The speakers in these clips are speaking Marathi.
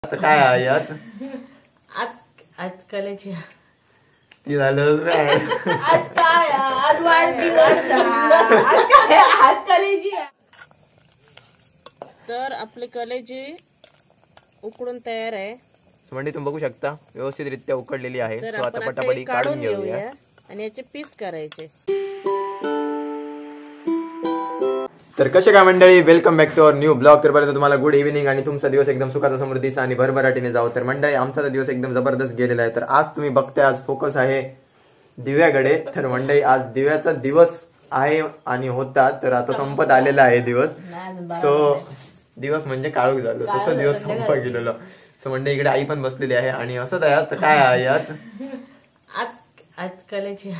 आता काय आहे आज आज कलेची ती झालं आज काय आज वाढदिवस आज काय आज कलेची तर आपली कलेजी उकडून तयार आहे. म्हणजे तुम्ही बघू शकता व्यवस्थितरित्या उकडलेली आहे. तर सो आता आपण आता पटापटी हे काढून घेऊया आणि याचे पीस करायचे. तर कसे काय मंडळी, welcome back to our new blog. तर पर्यंत तुम्हाला गुड इव्हिनिंग आणि तुमचा दिवस एकदम सुखाचा समृद्धीचा आणि भरभराटीने जाऊ. तर मंडळी आमचा दिवस एकदम जबरदस्त गेलेला आहे. तर आज तुम्ही बघताय आज फोकस आहे दिव्याकडे. तर मंडळी आज दिव्याचा दिवस आहे आणि होता, तर आता संपत आलेला आहे दिवस. सो दिवस म्हणजे काळोख झालो तसं दिवस संपत गेलेलो. सो मंडळी इकडे आई पण बसलेली आहे आणि असंच आहे. तर काय आहे आज आज कलेची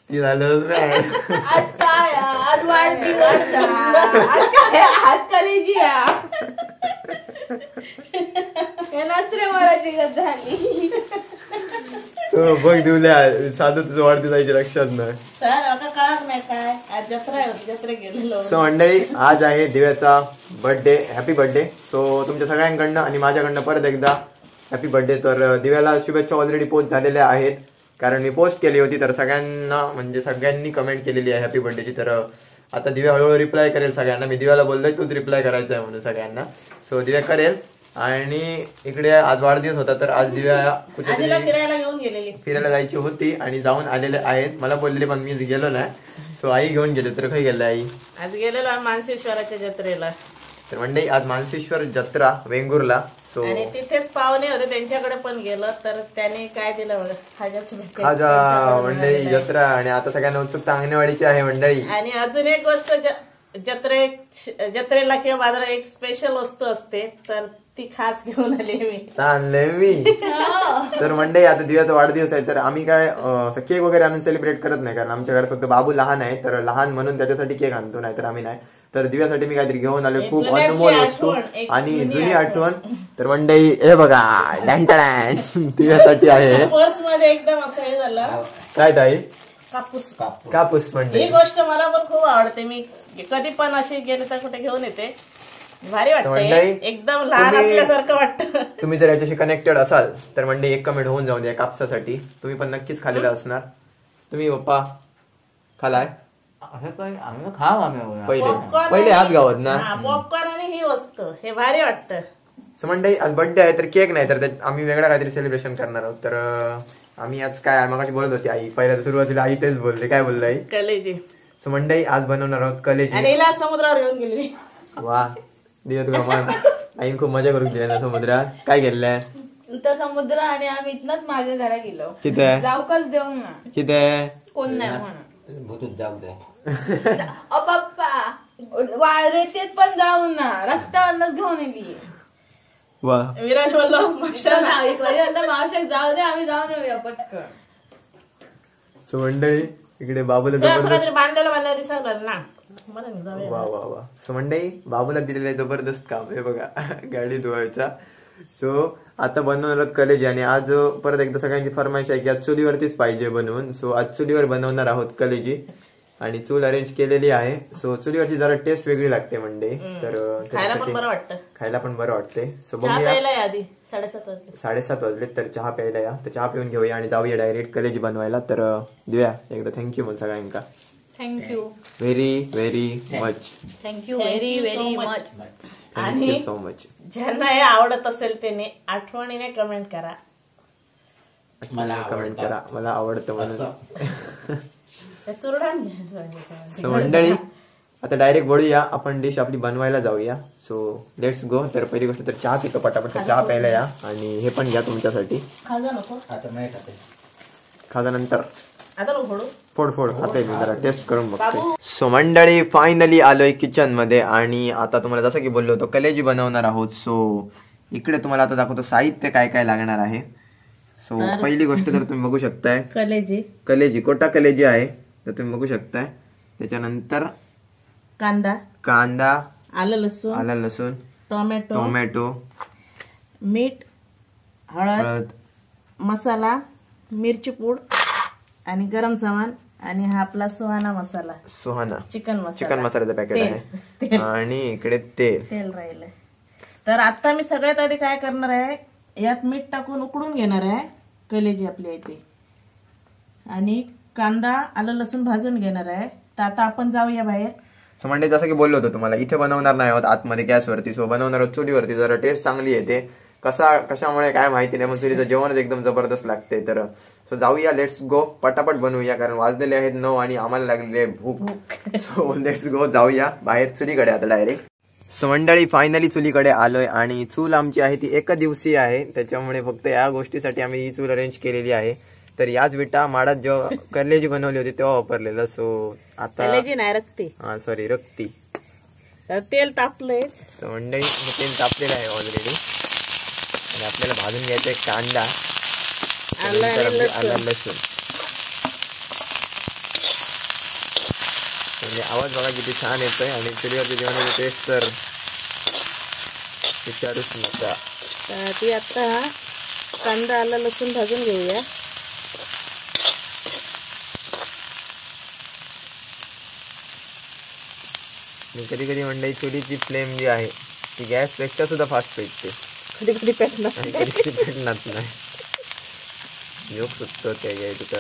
ती झालं आज काय आज वाढदिवस आज काय आज कलेची नसरे मला जिगत झाली. सो बघ दिवल्या साधं तुझं वाढदिवस जायची लक्षात नाही. काय आज जत्रा होती, जत्रे गेलेलो. सो मंडळी आज आहे दिव्याचा बर्थडे. Happy birthday. सो तुमच्या सगळ्यांकडनं आणि माझ्याकडनं परत एकदा हॅपी बर्थडे. तर दिव्याला शुभेच्छा ऑलरेडी पोस्ट झालेल्या आहेत, कारण मी पोस्ट केली होती. तर सगळ्यांना म्हणजे सगळ्यांनी कमेंट केलेली आहे हॅपी बर्थडेची. तर आता दिव्या हळूहळू रिप्लाय करेल सगळ्यांना. मी दिव्याला बोललोय तूच रिप्लाय करायचा आहे म्हणून सगळ्यांना. सो दिव्या करेल. आणि इकडे आज वाढदिवस होता, तर आज दिव्या कुठेतरी फिरायला घेऊन गेलेली, फिरायला जायची होती आणि जाऊन आलेले आहेत. मला बोललेले पण मीच गेलो नाही. सो आई घेऊन गेले. तर काही गेलं आई? आज गेलेलो मानसेश्वराच्या जत्रेला. तर मंडळी आज मानसेश्वर जत्रा वेंगुर्ला. सो आणि तिथेच पाहुणे होते, त्यांच्याकडे पण गेलो. तर त्याने काय दिलं बघा, खाजा मंडळी जत्रा. आणि आता सगळ्यांना उत्सुकता अंगणवाडीची आहे मंडळी. आणि अजून एक गोष्ट, जत्रेला किंवा बाजारात एक स्पेशल वस्तू असते, तर ती खास घेऊन आली मी. तर मंडळी आता दिव्याचा वाढदिवस आहे, तर आम्ही काय केक वगैरे आणून सेलिब्रेट करत नाही, कारण आमच्या घरात फक्त बाबू लहान आहे. तर लहान म्हणून त्याच्यासाठी केक आणतो, नाही तर आम्ही नाही. तर दिव्यासाठी मी काहीतरी घेऊन आलो, खूप अनमोल वस्तू आणि जुनी आठवण. तर मंडळी हे बघा दिव्यासाठी आहे. पर्स मध्ये एकदम असं हे झालं. काय ताई? कापूस मंडळी. ही गोष्ट मला पण खूप आवडते. मी कधी पण अशी गेले तर कुठे घेऊन येते. भारी वाटतं, एकदम लहान असल्यासारखं वाटतं. तुम्ही जर याच्याशी कनेक्टेड असाल तर मंडळी एक कमेंट होऊन जाऊ द्या कापसासाठी. तुम्ही पण नक्कीच खाल्लेलं असणार. तुम्ही पप्पा खालाय पहिले हात गावात ना पॉपकॉर्न आणि ही वस्तू, हे भारी वाटतं. सो मंडळी आज बर्थडे आहे, तर केक नाही, तर आम्ही वेगळा काहीतरी सेलिब्रेशन करणार आहोत. तर आम्ही आज काय मगाशी बोलत होती आई, पहिल्या सुरुवातीला आई तेच बोलले. काय बोललं आई? कलेजी. सो मंडळी आज बनवणार आहोत कलेजी. आणि हिला समुद्रावर घेऊन गेली. वा दिव्या तुला मन आईन खूप मजा करून दिली ना समुद्रात. काय गेलंय तर समुद्र आणि आम्ही इथनच माझ्या घरा गेलो. किती जाऊकच देऊ ना, किती कोण नाही म्हणून भूतूत जाऊ दे. पप्पा वाळरेतेत पण जाऊ ना, रस्त्यावरच घेऊन येली. वा विराज बोललो मावशात जाऊ दे, आम्ही जाऊन येऊया पटकन. सो मंडळी इकडे बाबूला जबरदस्त बांधायला दिसणार ना. वा वा वा. सो मंडळी बाबूला दिलेलं आहे जबरदस्त काम. हे बघा गाडी धुवायचा. सो आता बनवणार कलेजी. आणि आज परत एकदा सगळ्यांची फरमाईश आहे की आज चुलीवरतीच पाहिजे बनवून. सो आज चुलीवर बनवणार आहोत कलेजी आणि चूल अरेंज केलेली आहे. सो चुलीवरची जरा टेस्ट वेगळी लागते मंडळी. तर खायला पण बरं वाटते. सो बघूया. आधी 7:30 वाजले, तर चहा प्यायला या. तर चहा पिऊन घेऊया आणि जाऊया डायरेक्ट कलेजी बनवायला. तर दिव्या एकदा थँक्यू मग सगळ्यांका. Thank you very very much. Thank you very very much. Thank you so much. ज्यांना हे आवडत असेल त्याने आठवणीने कमेंट करा. मला कमेंट करा मला आवडतं म्हणून. चुरडान सो मंडळी आता डायरेक्ट वळूया, आपण डिश आपली बनवायला जाऊया. So let's go. तर पहिली गोष्ट तर चहा पितो पटापट. चहा प्यायला या आणि हे पण घ्या तुमच्यासाठी. खाजा नको आता नाही खाते. खाजा नंतर आता फोड खाते मी जरा टेस्ट करून बघते. सो मंडळी फायनली आलोय किचन मध्ये आणि आता तुम्हाला जसं की बोललो होतो कलेजी बनवणार आहोत. सो इकडे तुम्हाला आता दाखवतो साहित्य काय काय लागणार आहे. सो पहिली गोष्ट तर तुम्ही बघू शकताय कलेजी कोटा कलेजी आहे, तर तुम्ही बघू शकताय. त्याच्यानंतर कांदा आलं लसूण टोमॅटो मीठ हळद मसाला मिरची पूड आणि गरम सामान. आणि हा आपला सुहाना चिकन मसाल्याचं पॅकेट आहे. आणि इकडे तेल राहिलंय. तर आता मी सगळ्यात आधी काय करणार आहे, यात मीठ टाकून उकडून घेणार आहे कलेजी आपली आहे ती, आणि कांदा आलं लसूण भाजून घेणार आहे. तर आता आपण जाऊया बाहेर. सो म्हणजे जसं की बोललो होतो तुम्हाला, इथे बनवणार नाही आहोत आतमध्ये गॅसवरती, सो बनवणार आहोत चुलीवरती. जरा टेस्ट चांगली येते, कशामुळे काय माहिती नाही, मग चुलीचं जेवणच एकदम जबरदस्त लागते. तर सो जाऊया, लेट्स गो, पटापट बनवूया, कारण वाजलेले आहेत 9 आणि आम्हाला लागलेली आहे भूक. सो लेट्स गो, जाऊया बाहेर चुलीकडे आता डायरेक्ट. सो मंडळी फायनली चुलीकडे आलोय, आणि चूल आमची आहे ती एक दिवसीय आहे, त्याच्यामुळे फक्त या गोष्टीसाठी आम्ही ही चूल अरेंज केलेली आहे. तर याच विटा माडात जेव्हा कलेजी बनवली होती तेव्हा वापरलेलं. सो आता नाही रक्ती, हा सॉरी रक्ती. तर तेल तापलंय. सो मंडळी तेल तापलेलं आहे ऑलरेडी, आणि आपल्याला भाजून घ्यायचा एक कांदा, आलं लसूण. म्हणजे आवाज बघा किती छान येतोय, आणि चुलीवरच्या जेवणाची टेस्ट तर विचारूच नका. तर ती आता कांदा आलं लसूण भाजून घेऊया. कधी कधी मंडळी चुलीची फ्लेम जी आहे ती गॅसपेक्षा सुद्धा फास्ट पेटते, कधी कधी पेटणार आणि कधी कधी पेटणार नाही. जोक सुटतो त्या काय तुका,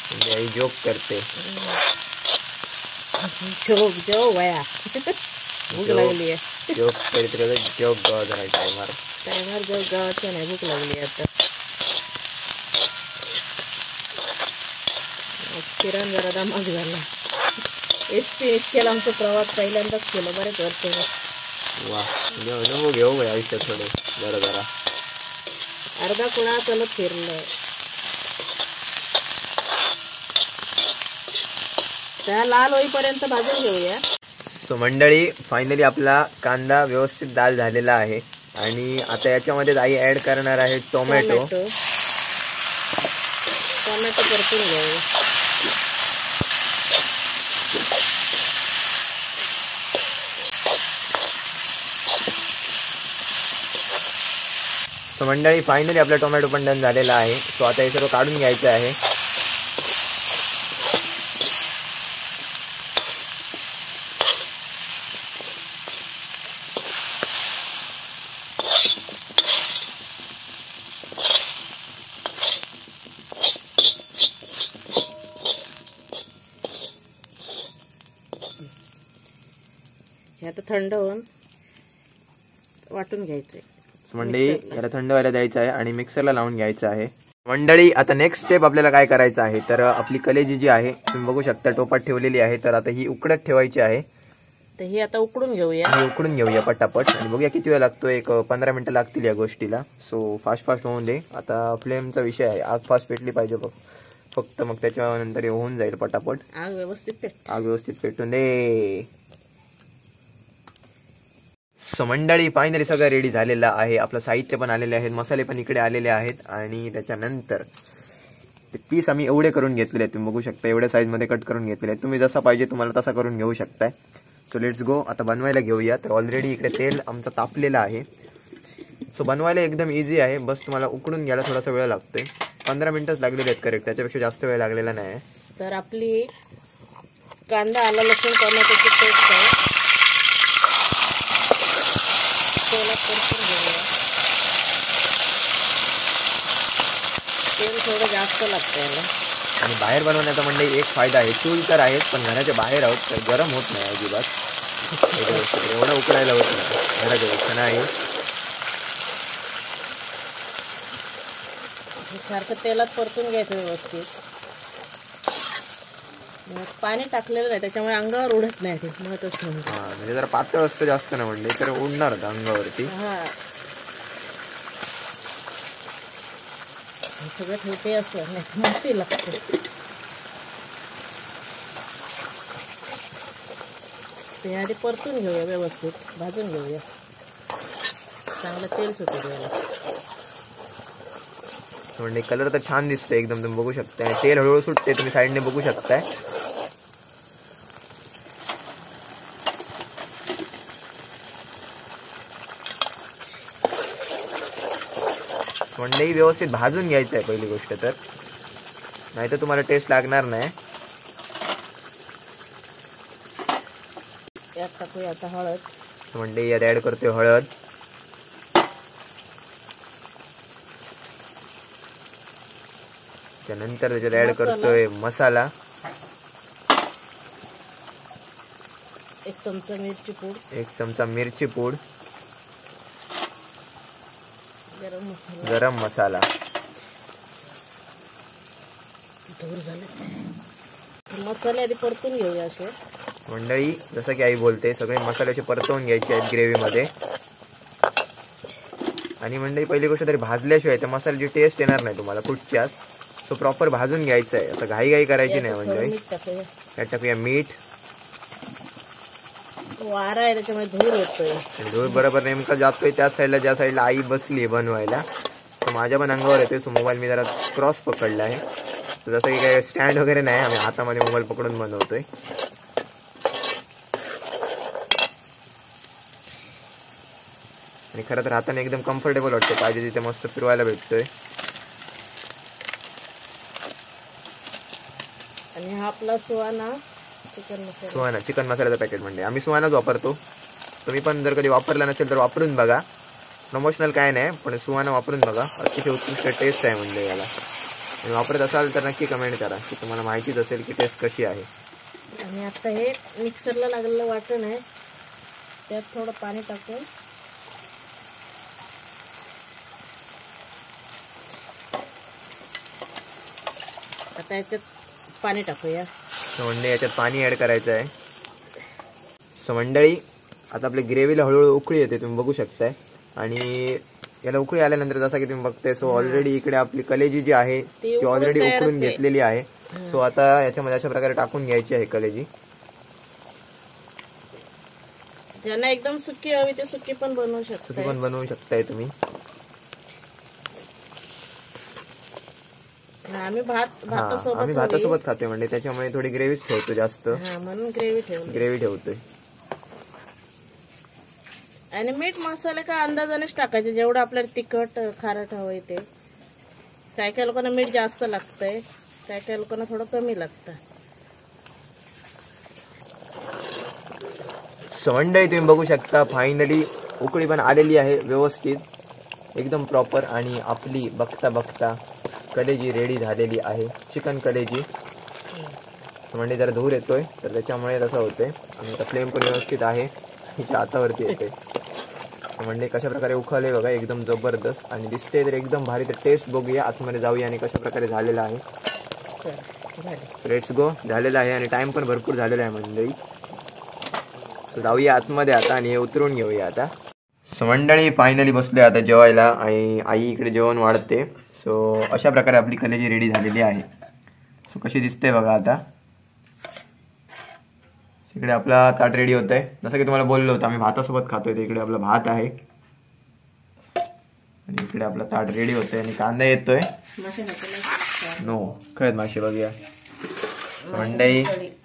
म्हणजे आई जोक करते. जेव वया भूक लागली आहे. जोक करीत जोक गावात राहायचं टायमार जेव गावाचं नाही, भूक लागली आता. किरण जरा दमाच झाला. एक्सपिरियन्स केला आमचा प्रवास, पहिल्यांदाच केलं बरेच वर्ष. वा अनुभव घेऊ आयुष्यात थोडे जरा. अर्धा कुणा चलत फिरलं. त्या लाल होईपर्यंत भाजून घेऊया. सो मंडळी फायनली आपला कांदा व्यवस्थित लाल झालेला आहे, आणि आता याच्यामध्ये आई ऍड करणार आहे टोमॅटो. परतून घेऊया. सो मंडळी फायनली आपला टोमॅटो पण डन झालेला आहे. सो आता हे सर्व काढून घ्यायचं आहे. हे आता थंड होऊन वाटून घ्यायचंय. मंडळी याला थंड व्हायला द्यायचं आहे, आणि मिक्सरला लावून घ्यायचं आहे. मंडळी आता नेक्स्ट स्टेप आपल्याला काय करायचं आहे, तर आपली कलेजी जी आहे तुम्ही बघू शकता टोपात ठेवलेली आहे, तर आता ही उकडत ठेवायची आहे. तर ही आता उकडून घेऊया. ही उकडून घेऊया पटापट, आणि बघूया किती वेळ लागतो. एक 15 मिनिटं लागतील या गोष्टीला. सो फास्ट होऊन दे. आता फ्लेमचा विषय आहे, आग फास्ट पेटली पाहिजे फक्त, मग त्याच्यानंतर हे होऊन जाईल पटापट. आग व्यवस्थित पेटून दे. सो मंडळी फायनली सगळं रेडी झालेलं आहे. आपलं साहित्य पण आलेले आहेत, मसाले पण इकडे आलेले आहेत, आणि त्याच्यानंतर ते पीस आम्ही एवढे करून घेतलेले आहेत. तुम्ही बघू शकता एवढ्या साईजमध्ये कट करून घेतलेले आहेत. तुम्ही जसा पाहिजे तुम्हाला तसा करून घेऊ शकताय. सो लेट्स गो, आता बनवायला घेऊया. तर ऑलरेडी इकडे तेल आमचं तापलेलं आहे. सो बनवायला एकदम इझी आहे, बस तुम्हाला उकडून घ्यायला थोडासा वेळ लागतोय. 15 मिनिटच लागलेले आहेत करेक्ट, त्याच्यापेक्षा जास्त वेळ लागलेला नाही आहे. तर आपली कांदा आला लसूण टोमॅटोची पेस्ट आहे, तेलात परतून घेऊया. तेल थोडं जास्त लागतं याला. आणि बाहेर बनवण्याचा म्हणजे एक फायदा आहे, चूल तर आहेच, पण घराच्या बाहेर आहोत तर गरम होत नाही अजिबात. एवढं उकडायला होत नाही घराच्या पेक्षा नाही. सारखं तेलात परतून घ्यायचं व्यवस्थित. पाणी टाकलेलं नाही त्याच्यामुळे अंगावर उडत नाही, ते महत्वाचं. हा म्हणजे जरा पातळ असतं जास्त नाही म्हणले तर उडणार होतं अंगावरती. हा सगळं ठेवते असं मस्ती लागते. ते आधी परतून घेऊया, व्यवस्थित भाजून घेऊया, चांगलं तेल सुटू द्यायला. म्हणजे कलर तर छान दिसतोय एकदम, तुम्ही बघू शकताय. तेल हळूहळू सुटते, तुम्ही साईडने बघू शकताय. मंडई व्यवस्थित भाजून घ्यायचं आहे पहिली गोष्ट तर, नाही तर तुम्हाला टेस्ट लागणार नाही. यात टाकूया आता हळद. सो मंडळी यात ऍड करतोय हळद, त्यानंतर त्याच्यात ऍड करतोय मसाला, 1 चमचा मिरची पूड, 1 चमचा मिरची पूड, गरम मसाला, गरम मसाला. दूर झाले. मसाले आधी परतून घेऊया असे. मंडळी जसं की आई बोलते सगळे मसाले असे परतवून घ्यायचे आहेत ग्रेव्हीमध्ये. आणि मंडळी पहिली गोष्ट तरी भाजल्याशिवाय त्या मसाल्याची टेस्ट येणार नाही तुम्हाला कुठच्याच. तो प्रॉपर भाजून घ्यायचा आहे, असं घाई करायची नाही मंडळी. त्यात टाकूया मीठ. वारा आहे त्याच्यामुळे धूर होतोय. आणि धूर बरोबर नेमका जातोय त्याच साईडला ज्या साईडला आई बसली बनवायला. तर माझ्या पण अंगावर येते. सो मोबाईल मी जरा क्रॉस पकडला आहे. तर जसं की काही स्टँड वगैरे नाही, आम्ही हातामध्ये मोबाईल पकडून बनवतोय. आणि खरं तर हाताने एकदम कम्फर्टेबल वाटतं, पाहिजे तिथे मस्त फिरवायला भेटतोय. आणि हा आपला सुहाना चिकन मसाला. सुहाना चिकन मसाल्याचं पॅकेट म्हणजे आम्ही सुहानाच वापरतो. तुम्ही पण जर कधी वापरला नसेल तर वापरून बघा. प्रमोशनल काय नाही, पण सुहाना वापरून बघा. अतिशय उत्कृष्ट टेस्ट आहे म्हणजे याला. आणि वापरत असाल तर नक्की कमेंट करा की तुम्हाला माहितीच असेल की टेस्ट कशी आहे. आणि आता हे मिक्सरला लागलेलं वाटण आहे, त्यात थोडं पाणी टाकून आता याच्यात पाणी टाकूया. म्हणजे याच्यात पाणी ऍड करायचं आहे. सो मंडळी आता आपल्या ग्रेव्हीला हळूहळू उकळी येते, तुम्ही बघू शकताय. आणि याला उकळी आल्यानंतर जसं की तुम्ही बघताय, सो ऑलरेडी इकडे आपली कलेजी जी आहे ती ऑलरेडी उकळून घेतलेली आहे. सो आता याच्यामध्ये अशा प्रकारे टाकून घ्यायची आहे कलेजी. ज्यांना एकदम सुकी हवी ते सुकी पण बनवू शकताय तुम्ही. आम्ही आम्ही भातासोबत खातोय म्हणजे त्याच्यामुळे थोडी ग्रेव्हीच ठेवतो जास्त, म्हणून ग्रेव्ही ठेवतोय. आणि मीठ मसाले का अंदाजानेच टाकायचे, जेवढं आपल्याला तिखट खारट हवंय ते. काय काय लोकांना मीठ जास्त लागतंय, काय काय लोकांना थोडं कमी लागतं. मंडळी तुम्ही बघू शकता फायनली उकळी पण आलेली आहे व्यवस्थित एकदम प्रॉपर. आणि आपली बघता बघता कलेजी रेडी झालेली आहे, चिकन कलेजी. म्हणजे जरा धूर येतोय तर त्याच्यामुळे तसं होतंय. आणि आता फ्लेम पण व्यवस्थित आहे, हिच्या हातावरती येते. म्हणजे कशा प्रकारे उखळले बघा, एकदम जबरदस्त. आणि दिसते तर एकदम भारी. तर टेस्ट बघूया, आतमध्ये जाऊया आणि कशा प्रकारे झालेला आहे. Let's go. झालेला आहे आणि टाइम पण भरपूर झालेला आहे मंडळी. जाऊया आतमध्ये आता आणि हे उतरून घेऊया आता. सो मंडळी फायनली बसलोय आता जेवायला आणि आई इकडे जेवण वाढते. सो अशा प्रकारे आपली कलेजी रेडी झालेली आहे. सो कशी दिसते बघा आता. इकडे आपला ताट रेडी होत आहे. जसं की तुम्हाला बोललो होतं आम्ही भातासोबत खातोय, तर इकडे आपला भात आहे आणि इकडे आपला ताट रेडी होतोय. आणि कांदा येतोय. नो खरंच मासे बघूया. मंडई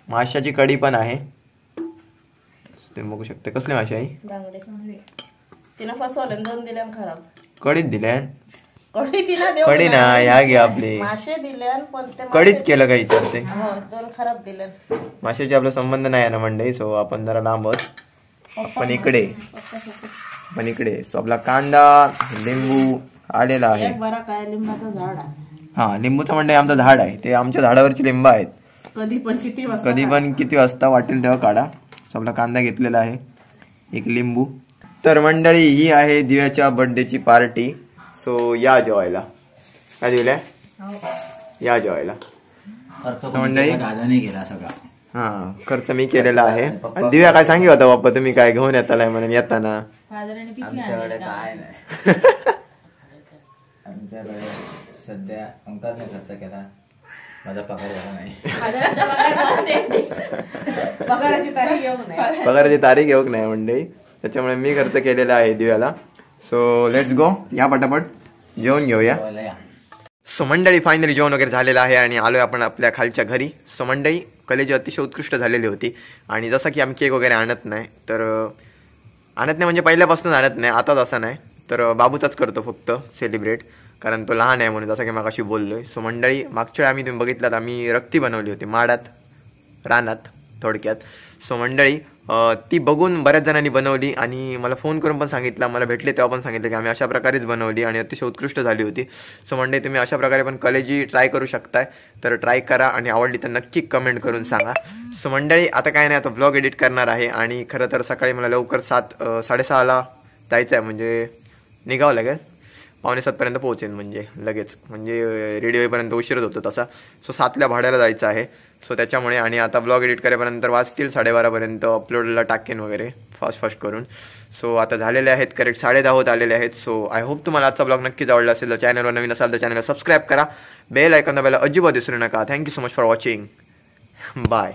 माशाची कढी पण आहे, तुम्ही बघू शकता. कसले मासे आहे? तिला फसवले 2 दिल्या खराब. कढीत दिल्या. कढी ना ह्या घ्या आपली मासे दिल्या पण ते कढीच केलं काही विचारते. 2 खराब दिल्या. माशाची आपला संबंध नाही आहे ना मंडई. सो आपण जरा लांबच. पण इकडे सो आपला कांदा लिंबू आलेला आहे. बरा काय लिंबाचं झाड आहे. हा लिंबूचं मंडई आमचं झाड आहे, ते आमच्या झाडावरची लिंब आहेत. कधी पण किती वाजता वाटेल तेव्हा काढा. सो आपला कांदा घेतलेला आहे, एक लिंबू. तर मंडळी ही आहे दिव्याच्या बर्थडेची पार्टी. सो या जेवायला. काय दिवल्या या जेवायला. मंडळी गेला सगळा. हा खर्च मी केलेला आहे. दिव्या काय सांगी होता बाप्पा तुम्ही काय घेऊन येतालाय म्हणून येताना. आमच्याकडे काय नाही. आमच्याकडे सध्या अंकाने खर्च केला, माझा पगार झाला नाही. पगाराची तारीख येऊक नाही मंडळी, त्याच्यामुळे मी खर्च केलेला आहे दिव्याला. So let's go. या पटापट जेवण घेऊया. सो मंडळी फायनली जेवण वगैरे झालेलं आहे आणि आलोय आपण आपल्या खालच्या घरी. सो मंडळी कलेजी अतिशय उत्कृष्ट झालेली होती. आणि जसं की आम्ही केक वगैरे आणत नाही, तर आणत नाही म्हणजे पहिल्यापासूनच आणत नाही, आताच असं नाही. तर बाबूचाच करतो फक्त सेलिब्रेट, कारण तो लहान आहे म्हणून, जसं की मगाशी बोललोय. सो मंडळी मागच्या आम्ही तुम्ही बघितलात आम्ही रक्ती बनवली होती माडात रानात थोडक्यात. सो मंडळी ती बघून बऱ्याच जणांनी बनवली आणि मला फोन करून पण सांगितलं, मला भेटले तेव्हा पण सांगितलं की आम्ही अशा प्रकारेच बनवली आणि अतिशय उत्कृष्ट झाली होती. सो मंडळी तुम्ही अशा प्रकारे पण कलेजी ट्राय करू शकताय. तर ट्राय करा आणि आवडली तर नक्की कमेंट करून सांगा. सो मंडळी आता काय नाही, आता व्लॉग एडिट करणार आहे आणि खरं तर सकाळी मला लवकर 7:30ला जायचं आहे, म्हणजे निघावं लागेल. 6:45पर्यंत पोहोचेन, म्हणजे लगेच, म्हणजे रेडी होईपर्यंत उशीरच होतो तसा. सो 7ला भाड्याला जायचं आहे. सो त्याच्यामुळे आणि आता ब्लॉग एडिट करेपर्यंत वाजतील 12:30पर्यंत, अपलोडला टाकेन वगैरे फास्ट करून. सो आता झालेले आहेत, करेक्ट 10:30 होत आलेले आहेत. सो आय होप तुम्हाला आजचा ब्लॉग नक्कीच आवडला असेल. चॅनलवर नवीन असाल तर चॅनलला सबस्क्राईब करा, बेल आयकॉन दाबायला अजिबात विसरू नका. Thank you so much for watching. Bye.